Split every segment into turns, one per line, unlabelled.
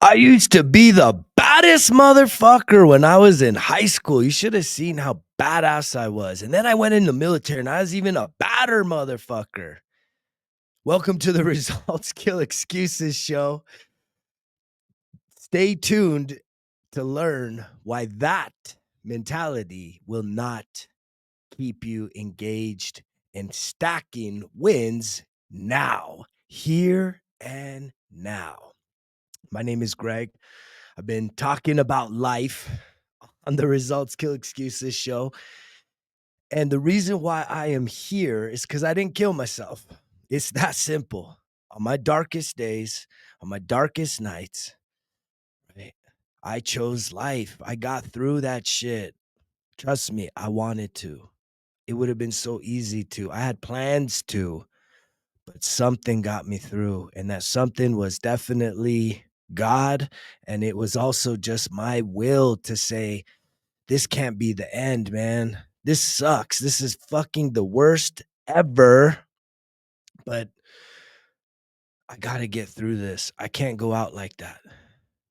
I used to be the baddest motherfucker when I was in high school. You should have seen how badass I was. And then I went in the military and I was even a badder motherfucker. Welcome to the Results Kill Excuses show. Stay tuned to learn why that mentality will not keep you engaged and stacking wins now, here and now. My name is Greg. I've been talking about life on the Results Kill Excuses show. And the reason why I am here is because I didn't kill myself. It's that simple. On my darkest days, on my darkest nights, right, I chose life. I got through that shit. Trust me, I wanted to. It would have been so easy to. I had plans to, but something got me through. And that something was definitely God. And it was also just my will to say, this can't be the end, man. This sucks. This is fucking the worst ever. But I gotta get through this. I can't go out like that.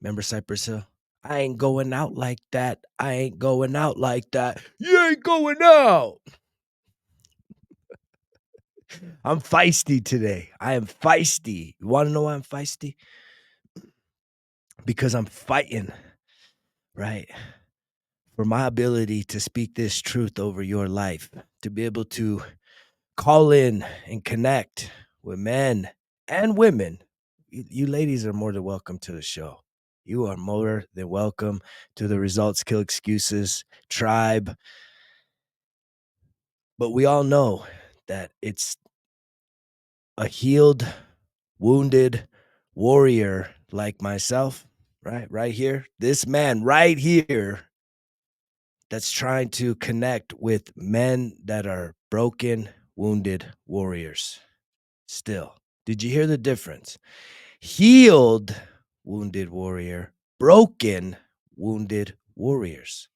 Remember Cypress Hill? I ain't going out like that. I ain't going out like that. You ain't going out. I'm feisty today. I am feisty. You want to know why I'm feisty? Because I'm fighting, right? For my ability to speak this truth over your life, to be able to call in and connect with men and women. You ladies are more than welcome to the show. You are more than welcome to the Results Kill Excuses tribe. But we all know that it's a healed, wounded warrior like myself, right? Right here. This man right here that's trying to connect with men that are broken, wounded warriors. Still, did you hear the difference? Healed, wounded warrior, broken, wounded warriors.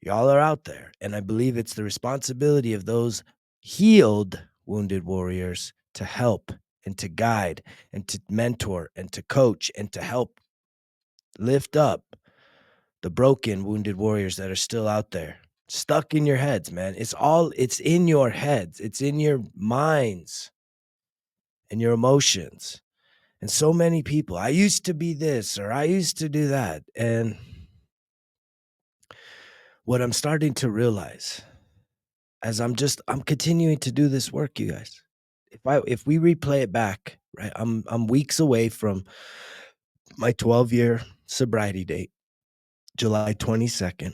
Y'all are out there. And I believe it's the responsibility of those healed, wounded warriors to help and to guide and to mentor and to coach and to help lift up the broken, wounded warriors that are still out there. Stuck in your heads, man. It's in your heads. It's in your minds and your emotions. And so many people, I used to be this or I used to do that. And what I'm starting to realize as I'm continuing to do this work, you guys. If we replay it back, right? I'm weeks away from my 12-year sobriety date, July 22nd,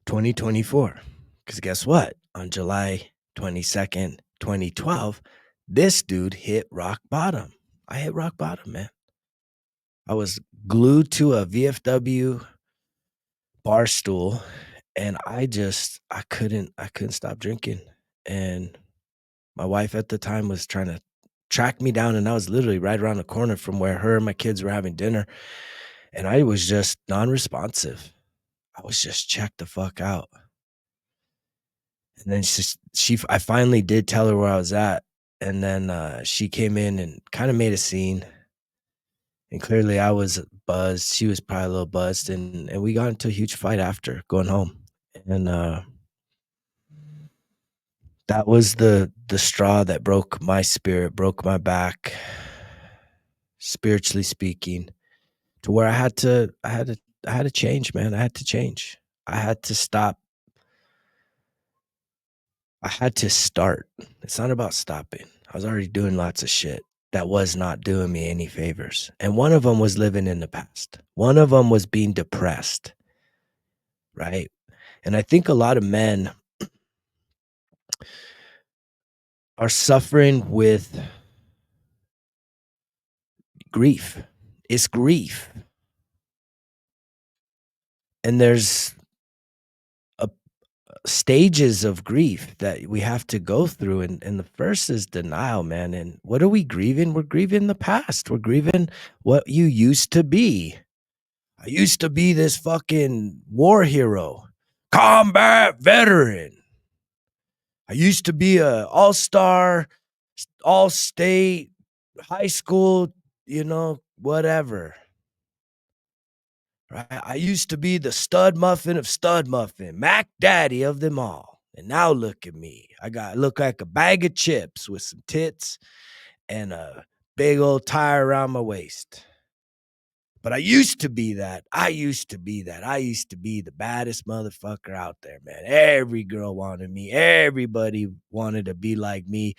2024. Because guess what? On July 22nd, 2012, this dude hit rock bottom. I hit rock bottom, man. I was glued to a VFW bar stool and I couldn't stop drinking. And my wife at the time was trying to track me down and I was literally right around the corner from where her and my kids were having dinner. And I was just non-responsive. I was just checked the fuck out. And then I finally did tell her where I was at. And then she came in and kind of made a scene. And clearly I was buzzed. She was probably a little buzzed. And we got into a huge fight after going home. And that was the straw that broke my spirit, broke my back, spiritually speaking, to where I had to change, man. I had to change. I had to stop. I had to start. It's not about stopping. I was already doing lots of shit that was not doing me any favors. And one of them was living in the past. One of them was being depressed, right? And I think a lot of men are suffering with grief. It's grief. And there's stages of grief that we have to go through. And the first is denial, man. And what are we grieving? We're grieving the past. We're grieving what you used to be. I used to be this fucking war hero, combat veteran. I used to be a all-star, all-state, high school, whatever. Right? I used to be the stud muffin of stud muffin, Mac Daddy of them all. And now look at me. Look like a bag of chips with some tits and a big old tie around my waist. But I used to be that. I used to be that. I used to be the baddest motherfucker out there, man. Every girl wanted me. Everybody wanted to be like me.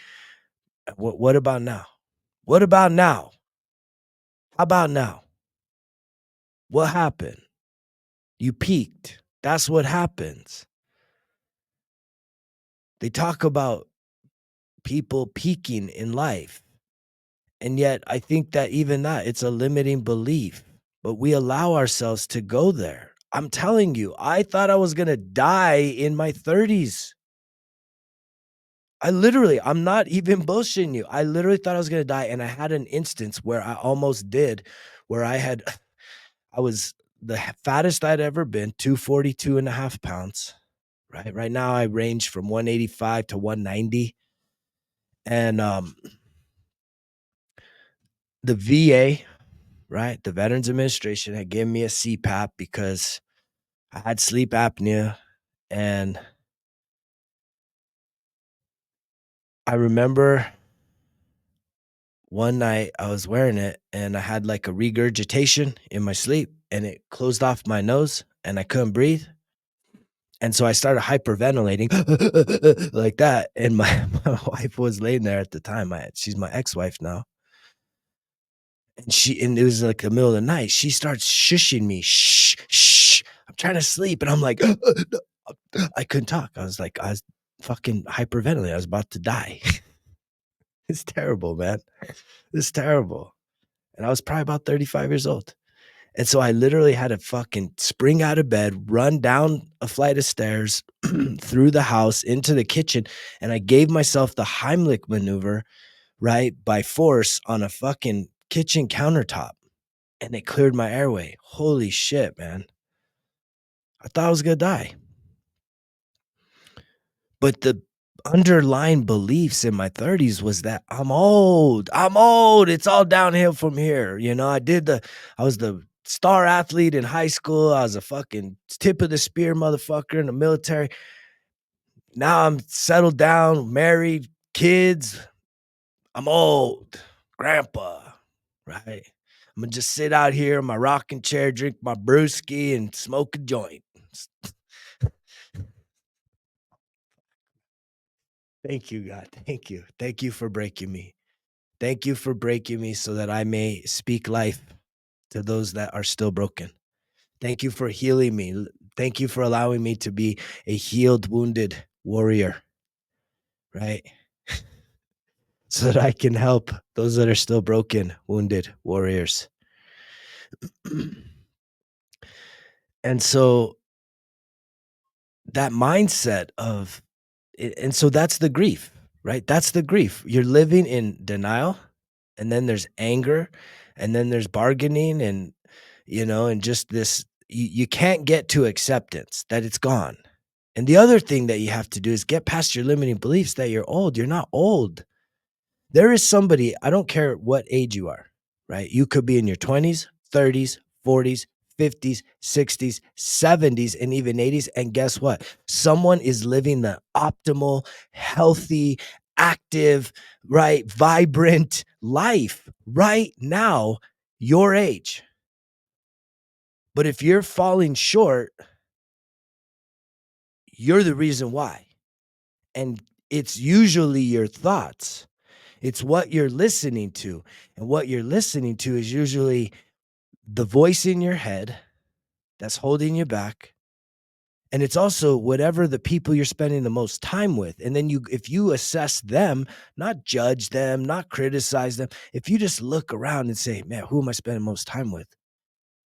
What about now? What about now? How about now? What happened? You peaked. That's what happens. They talk about people peaking in life. And yet I think that even that, it's a limiting belief, but we allow ourselves to go there. I'm telling you, I thought I was gonna die in my 30s. I'm not even bullshitting you. I literally thought I was gonna die, and I had an instance where I almost did, where I was the fattest I'd ever been, 242 and a half pounds, right? Right now I range from 185 to 190. And the VA, right? The Veterans Administration had given me a CPAP because I had sleep apnea. And I remember one night I was wearing it and I had like a regurgitation in my sleep and it closed off my nose and I couldn't breathe. And so I started hyperventilating like that. And my wife was laying there at the time. She's my ex-wife now. And it was like the middle of the night. She starts shushing me. Shh, shh. I'm trying to sleep. And I'm like, I couldn't talk. I was fucking hyperventilating. I was about to die. It's terrible, man. It's terrible. And I was probably about 35 years old. And so I literally had to fucking spring out of bed, run down a flight of stairs, through the house, into the kitchen. And I gave myself the Heimlich maneuver, right, by force on a fucking kitchen countertop. And it cleared my airway. Holy shit, man. I thought I was going to die. But the underlying beliefs in my 30s was that I'm old. I'm old. It's all downhill from here. You know, I was the star athlete in high school. I was a fucking tip of the spear motherfucker in the military. Now I'm settled down, married, kids. I'm old. Grandpa, right? I'm gonna just sit out here in my rocking chair, drink my brewski, and smoke a joint. Thank you, God. Thank you. Thank you for breaking me. Thank you for breaking me so that I may speak life to those that are still broken. Thank you for healing me. Thank you for allowing me to be a healed, wounded warrior, right? So that I can help those that are still broken, wounded warriors. And so that mindset of, and so that's the grief, right? That's the grief. You're living in denial, and then there's anger, and then there's bargaining, and and just this, you can't get to acceptance that it's gone. And the other thing that you have to do is get past your limiting beliefs that you're old. You're not old. There is somebody, I don't care what age you are, right? You could be in your 20s, 30s, 40s, 50s, 60s, 70s, and even 80s. And guess what? Someone is living the optimal, healthy, active, right, vibrant life right now, your age. But if you're falling short, you're the reason why. And it's usually your thoughts. It's what you're listening to. And what you're listening to is usually the voice in your head that's holding you back. And it's also whatever the people you're spending the most time with. And then if you assess them, not judge them, not criticize them, if you just look around and say, man, who am I spending most time with?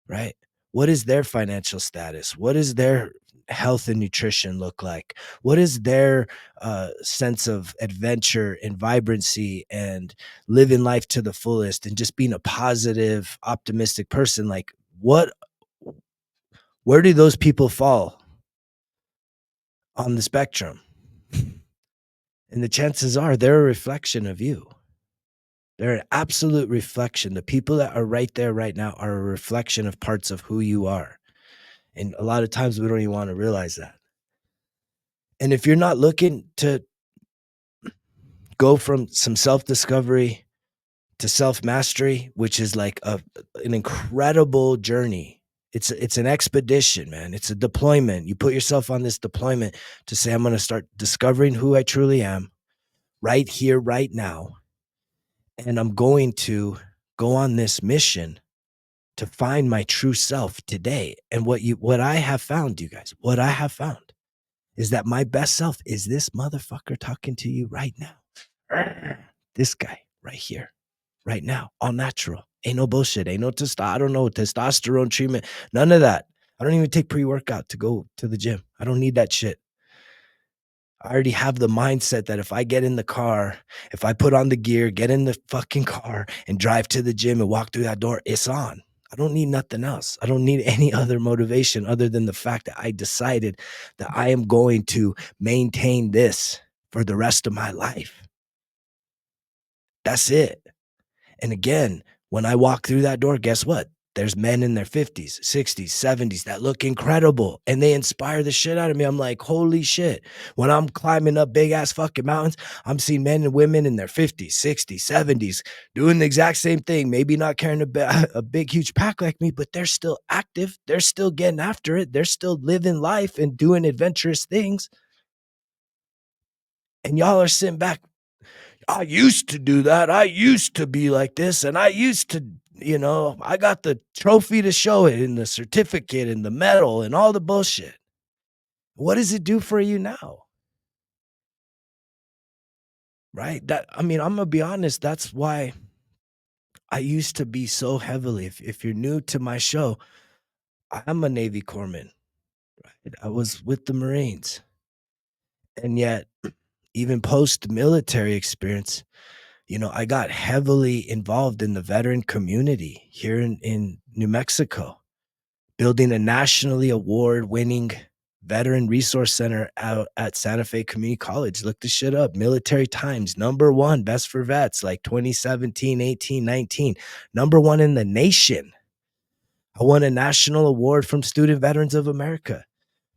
Right? What is their financial status? What is their health and nutrition look like? What is their sense of adventure and vibrancy and living life to the fullest and just being a positive, optimistic person? Like, where do those people fall on the spectrum? And the chances are they're a reflection of you. They're an absolute reflection. The people that are right there right now are a reflection of parts of who you are. And a lot of times we don't even want to realize that. And if you're not looking to go from some self-discovery to self-mastery, which is like an incredible journey. It's an expedition, man. It's a deployment. You put yourself on this deployment to say, I'm going to start discovering who I truly am right here, right now. And I'm going to go on this mission to find my true self today. And what I have found, you guys, what I have found is that my best self is this motherfucker talking to you right now. This guy right here, right now, all natural. Ain't no bullshit. Ain't no I don't know, testosterone treatment. None of that. I don't even take pre-workout to go to the gym. I don't need that shit. I already have the mindset that if I get in the car, if I put on the gear, get in the fucking car and drive to the gym and walk through that door, it's on. I don't need nothing else. I don't need any other motivation other than the fact that I decided that I am going to maintain this for the rest of my life. That's it. And again, when I walk through that door, guess what? There's men in their 50s, 60s, 70s that look incredible and they inspire the shit out of me. I'm like, holy shit. When I'm climbing up big ass fucking mountains, I'm seeing men and women in their 50s, 60s, 70s doing the exact same thing. Maybe not carrying a big, huge pack like me, but they're still active. They're still getting after it. They're still living life and doing adventurous things. And y'all are sitting back. I used to do that. I used to be like this. And I used to, I got the trophy to show it and the certificate and the medal and all the bullshit. What does it do for you now? Right? I'm going to be honest. That's why I used to be so heavily. If you're new to my show, I'm a Navy corpsman. Right? I was with the Marines. And yet, even post military experience, I got heavily involved in the veteran community here in New Mexico, building a nationally award-winning veteran resource center out at Santa Fe Community College. Look this shit up. Military Times, #1, best for vets, like 2017, 18, 19. #1 in the nation. I won a national award from Student Veterans of America,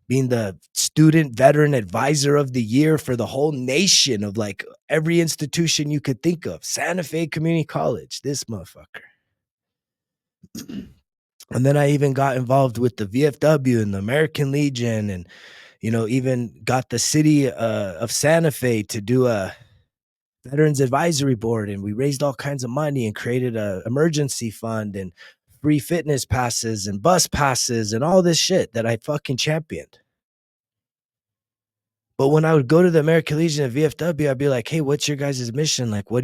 being the student veteran advisor of the year for the whole nation of like every institution you could think of. Santa Fe Community College, this motherfucker. And then I even got involved with the VFW and the American Legion and, even got the city of Santa Fe to do a veterans advisory board. And we raised all kinds of money and created a emergency fund and free fitness passes and bus passes and all this shit that I fucking championed. But when I would go to the American Legion at VFW, I'd be like, hey, what's your guys' mission? Like, what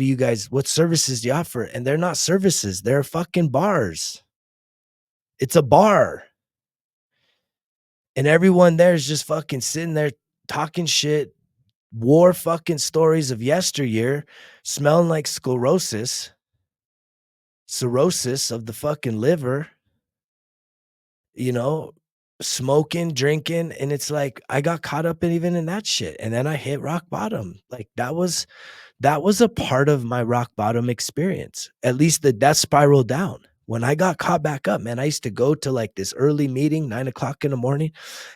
services do you offer? And they're not services. They're fucking bars. It's a bar. And everyone there is just fucking sitting there talking shit, war fucking stories of yesteryear, smelling like cirrhosis of the fucking liver, smoking, drinking. And it's like, I got caught up even in that shit. And then I hit rock bottom. Like that was a part of my rock bottom experience. At least the death spiral down. When I got caught back up, man, I used to go to like this early meeting, 9:00 in the morning,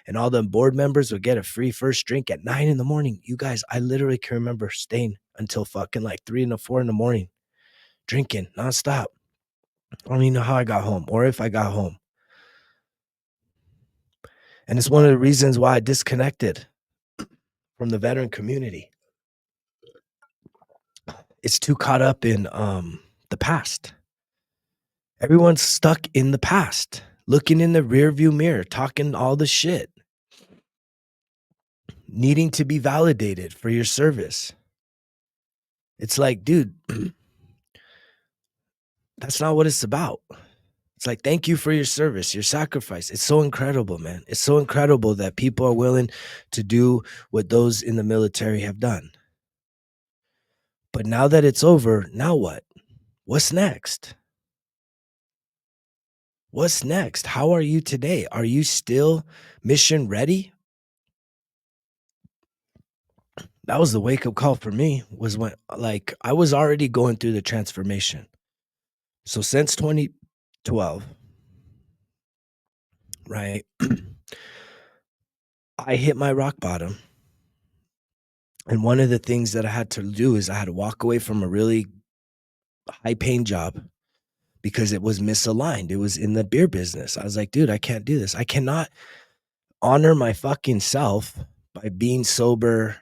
and all the board members would get a free first drink at 9 in the morning. You guys, I literally can remember staying until fucking like 3 and 4 in the morning, drinking nonstop. I don't even know how I got home or if I got home. And it's one of the reasons why I disconnected from the veteran community. It's too caught up in the past. Everyone's stuck in the past, looking in the rearview mirror, talking all the shit, needing to be validated for your service. It's like, dude, that's not what it's about. It's like, thank you for your service, your sacrifice. It's so incredible, man. It's so incredible that people are willing to do what those in the military have done. But now that it's over, now what? What's next? What's next? How are you today? Are you still mission ready? That was the wake up call for me was when like I was already going through the transformation. So since 2012, right? I hit my rock bottom. And one of the things that I had to do is I had to walk away from a really high paying job because it was misaligned. It was in the beer business. I was like, dude, I can't do this. I cannot honor my fucking self by being sober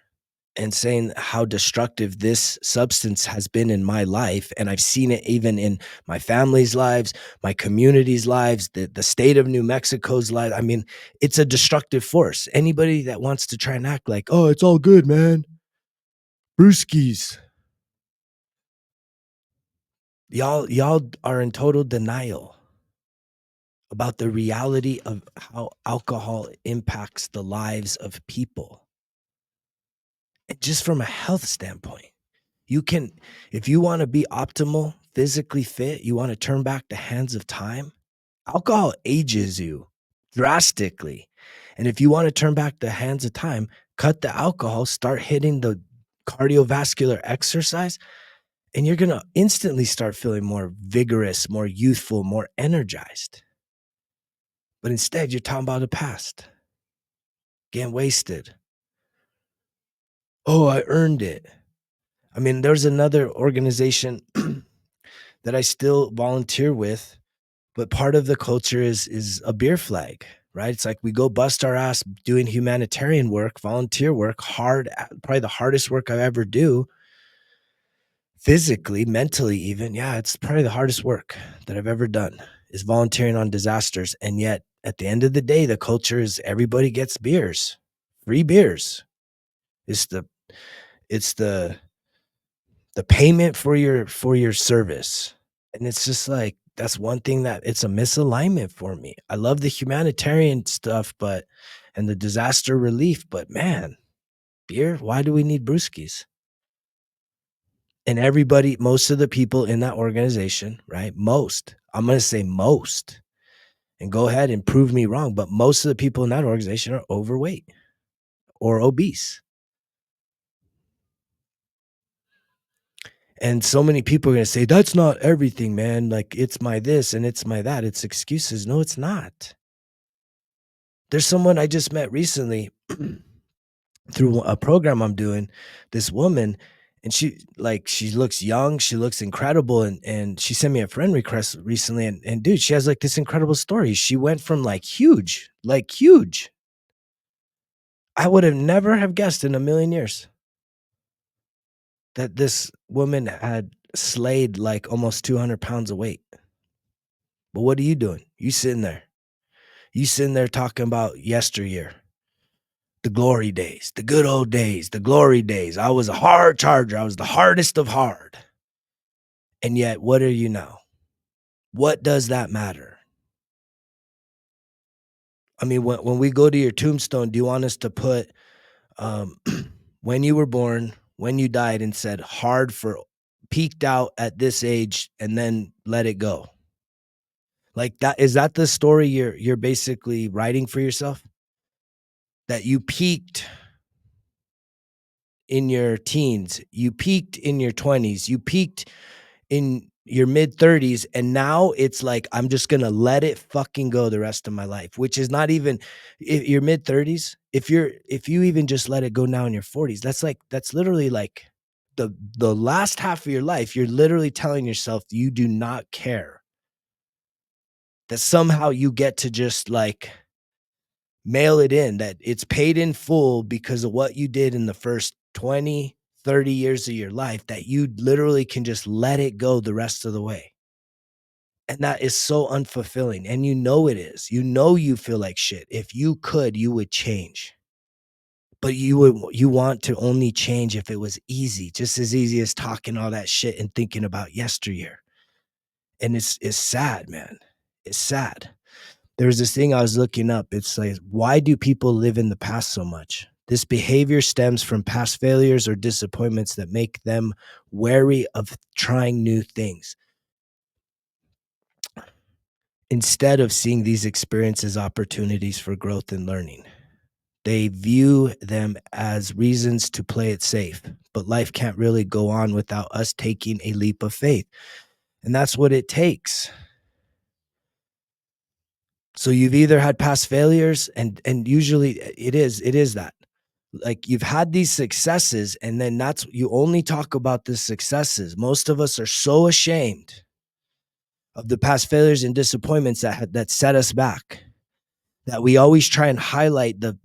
and saying how destructive this substance has been in my life. And I've seen it even in my family's lives, my community's lives, the state of New Mexico's life. I mean, it's a destructive force. Anybody that wants to try and act like, oh, it's all good, man. Brewskis. Y'all are in total denial about the reality of how alcohol impacts the lives of people. And just from a health standpoint, you can, if you want to be optimal, physically fit, you want to turn back the hands of time, alcohol ages you drastically. And if you want to turn back the hands of time, cut the alcohol, start hitting the cardiovascular exercise, and you're going to instantly start feeling more vigorous, more youthful, more energized. But instead, you're talking about the past, getting wasted. Oh, I earned it. I mean, there's another organization that I still volunteer with, but part of the culture is a beer flag, right? It's like we go bust our ass doing humanitarian work, volunteer work, hard, probably the hardest work I ever do, physically, mentally, even. Yeah, it's probably the hardest work that I've ever done is volunteering on disasters. And yet, at the end of the day, the culture is everybody gets beers, free beers. It's the payment for your service. And it's just like that's one thing that it's a misalignment for me. I love the humanitarian stuff, but and the disaster relief, but man, beer, why do we need brewskis? And everybody, most of the people in that organization, right? Most, I'm going to say most, and go ahead and prove me wrong, but most of the people in that organization are overweight or obese. And so many people are going to say, that's not everything, man. Like, it's my this and it's my that. It's excuses. No, it's not. There's someone I just met recently through a program I'm doing, this woman, and she looks young, she looks incredible, and she sent me a friend request recently, and dude, she has like this incredible story. She went from like huge. I would have never have guessed in a million years that this woman had slayed like almost 200 pounds of weight. But what are you doing? You sitting there. You sitting there talking about yesteryear, the glory days, the good old days, the glory days. I was a hard charger. I was the hardest of hard. And yet, what are you now? What does that matter? I mean, when we go to your tombstone, do you want us to put um, when you were born, when you died, and said hard for peaked out at this age, and then let it go? Like that, is that the story you're basically writing for yourself? That you peaked in your teens, you peaked in your 20s, you peaked in your mid 30s, and now it's like I'm just going to let it fucking go the rest of my life, which is not even your mid 30s. If you even just let it go now in your 40s, that's literally like the last half of your life, you're literally telling yourself you do not care. That somehow you get to just like mail it in, that it's paid in full because of what you did in the first 20, 30 years of your life, that you literally can just let it go the rest of the way. And that is so unfulfilling. And you know it is. You know you feel like shit. If you could, you would change. But you want to only change if it was easy, just as easy as talking all that shit and thinking about yesteryear. And it's sad, man. It's sad. There was this thing I was looking up. It's like, why do people live in the past so much? This behavior stems from past failures or disappointments that make them wary of trying new things. Instead of seeing these experiences opportunities for growth and learning, They view them as reasons to play it safe. But life can't really go on without us taking a leap of faith. And that's what it takes. So you've either had past failures, and usually it is that. Like, you've had these successes, and then that's you only talk about the successes. Most of us are so ashamed of the past failures and disappointments that set us back, that we always try and highlight the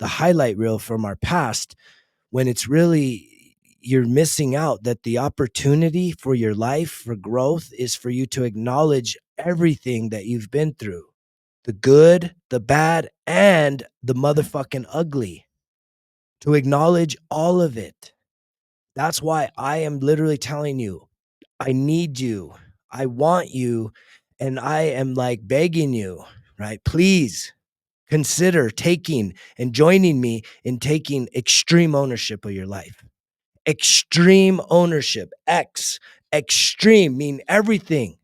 highlight reel from our past, when it's really, you're missing out that the opportunity for your life, for growth, is for you to acknowledge everything that you've been through, the good, the bad, and the motherfucking ugly, to acknowledge all of it. That's why I am literally telling you, I need you, I want you, and I am like begging you, right? Please consider taking and joining me in taking extreme ownership of your life. Extreme ownership. Extreme mean everything.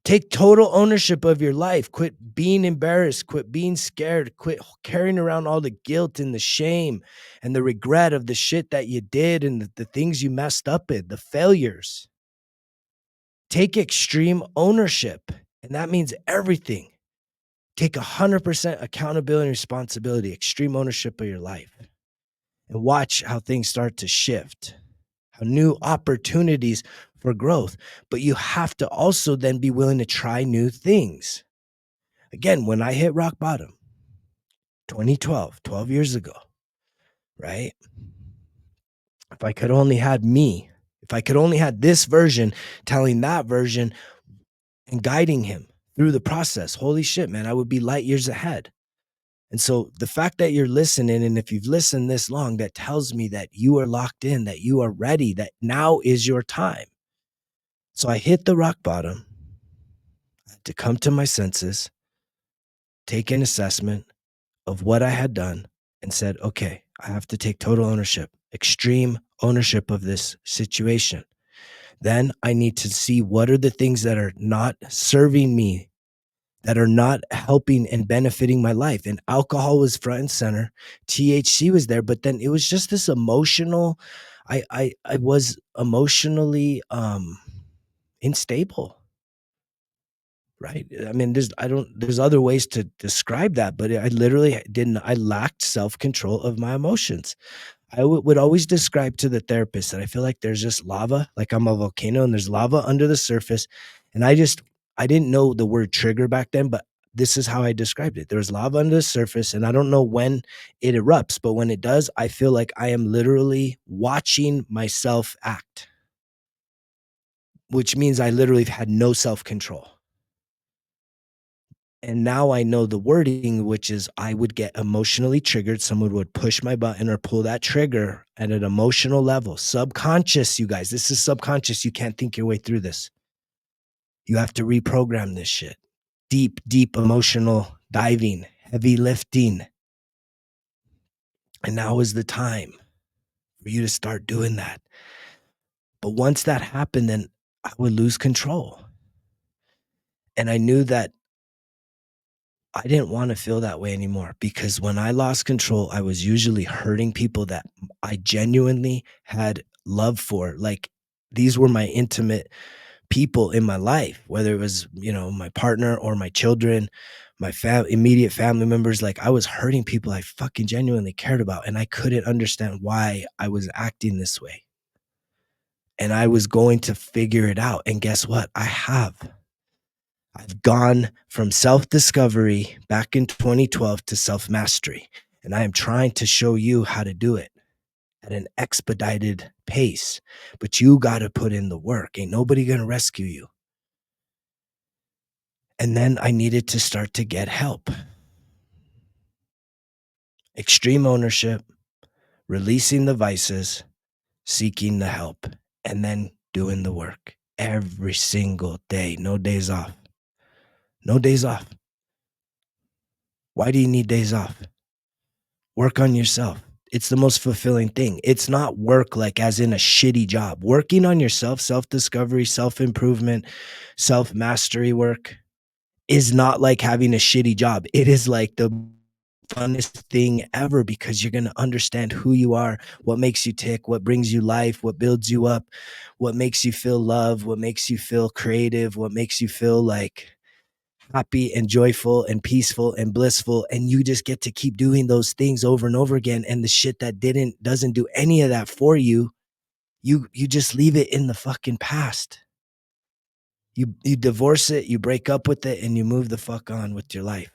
Take total ownership of your life. Quit being embarrassed. Quit being scared. Quit carrying around all the guilt and the shame and the regret of the shit that you did and the things you messed up in, the failures. Take extreme ownership. And that means everything. Take 100% accountability and responsibility, extreme ownership of your life, and watch how things start to shift, how new opportunities for growth. But you have to also then be willing to try new things. Again, when I hit rock bottom, 2012, 12 years ago, right? If I could only had me, if I could only had this version telling that version and guiding him through the process, holy shit, man, I would be light years ahead. And so the fact that you're listening, and if you've listened this long, that tells me that you are locked in, that you are ready, that now is your time. So I hit the rock bottom. I had to come to my senses, take an assessment of what I had done, and said, okay, I have to take total ownership, extreme ownership of this situation. Then I need to see what are the things that are not serving me, that are not helping and benefiting my life. And alcohol was front and center. THC was there, but then it was just this emotional, I was emotionally unstable. Right. I mean, there's other ways to describe that, but I literally I lacked self-control of my emotions. I would always describe to the therapist that I feel like there's just lava, like I'm a volcano and there's lava under the surface. And I didn't know the word trigger back then, but this is how I described it. There's lava under the surface, and I don't know when it erupts, but when it does, I feel like I am literally watching myself act, which means I literally had no self-control. And now I know the wording, which is I would get emotionally triggered. Someone would push my button or pull that trigger at an emotional level. Subconscious, you guys. This is subconscious. You can't think your way through this. You have to reprogram this shit. Deep, deep emotional diving, heavy lifting. And now is the time for you to start doing that. But once that happened, then I would lose control. And I knew that I didn't want to feel that way anymore, because when I lost control, I was usually hurting people that I genuinely had love for. Like, these were my intimate people in my life, whether it was, my partner or my children, my immediate family members. Like, I was hurting people I fucking genuinely cared about, and I couldn't understand why I was acting this way. And I was going to figure it out. And guess what? I've gone from self-discovery back in 2012 to self-mastery, and I am trying to show you how to do it at an expedited pace. But you got to put in the work. Ain't nobody going to rescue you. And then I needed to start to get help. Extreme ownership, releasing the vices, seeking the help, and then doing the work every single day. No days off. No days off. Why do you need days off? Work on yourself. It's the most fulfilling thing. It's not work like as in a shitty job. Working on yourself, self-discovery, self-improvement, self-mastery work is not like having a shitty job. It is like the funnest thing ever because you're going to understand who you are, what makes you tick, what brings you life, what builds you up, what makes you feel love, what makes you feel creative, what makes you feel like happy and joyful and peaceful and blissful. And you just get to keep doing those things over and over again. And the shit that doesn't do any of that for you, you just leave it in the fucking past. You divorce it, you break up with it, and you move the fuck on with your life.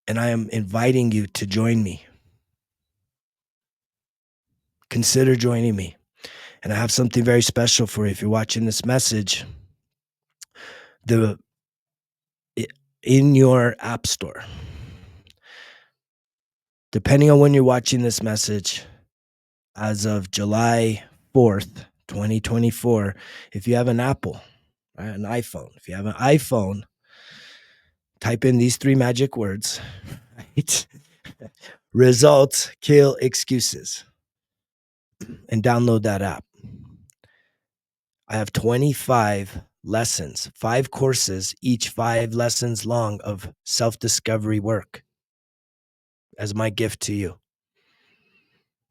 And I am inviting you to join me. Consider joining me. And I have something very special for you. If you're watching this message, the in your app store, depending on when you're watching this message, as of July 4th, 2024, if you have an Apple, right, an iPhone, if you have an iPhone, type in these 3 magic words, right? Results kill excuses, and download that app. I have 25 lessons, 5 courses, each 5 lessons long of self-discovery work as my gift to you.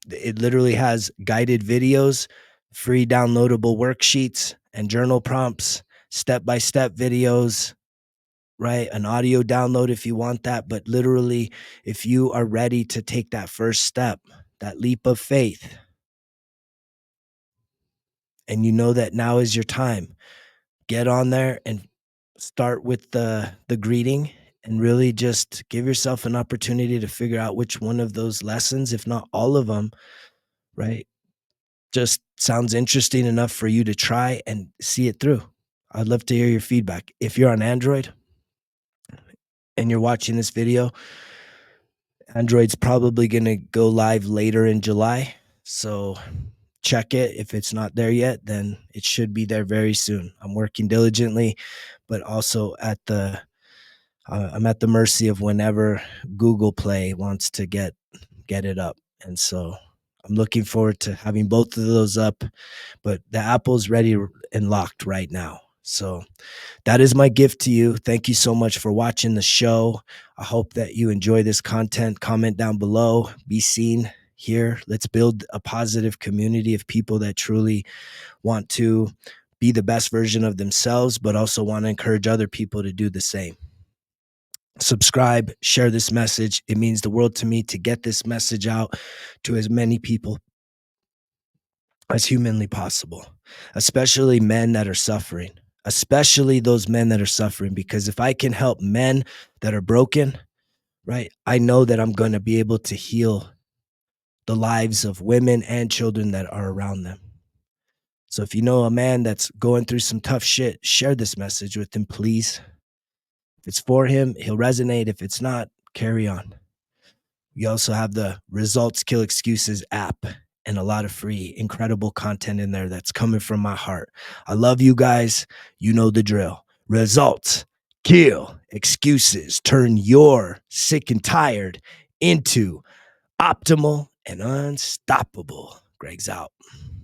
It literally has guided videos, free downloadable worksheets and journal prompts, step-by-step videos, right? An audio download if you want that. But literally, if you are ready to take that first step, that leap of faith, and you know that now is your time, get on there and start with the greeting and really just give yourself an opportunity to figure out which one of those lessons, if not all of them, right, just sounds interesting enough for you to try and see it through. I'd love to hear your feedback. If you're on Android and you're watching this video, Android's probably going to go live later in July. So check it. If it's not there yet, then it should be there very soon. I'm working diligently, but also I'm at the mercy of whenever Google Play wants to get it up. And so I'm looking forward to having both of those up, but the Apple's ready and locked right now. So that is my gift to you. Thank you so much for watching the show. I hope that you enjoy this content. Comment down below. Be seen here. Let's build a positive community of people that truly want to be the best version of themselves, but also want to encourage other people to do the same. Subscribe, share this message. It means the world to me to get this message out to as many people as humanly possible, especially men that are suffering, especially those men that are suffering, because if I can help men that are broken, right, I know that I'm going to be able to heal the lives of women and children that are around them. So if you know a man that's going through some tough shit, share this message with him, please. If it's for him, he'll resonate. If it's not, carry on. We also have the Results Kill Excuses app and a lot of free, incredible content in there that's coming from my heart. I love you guys. You know the drill. Results kill excuses. Turn your sick and tired into optimal and unstoppable. Greg's out.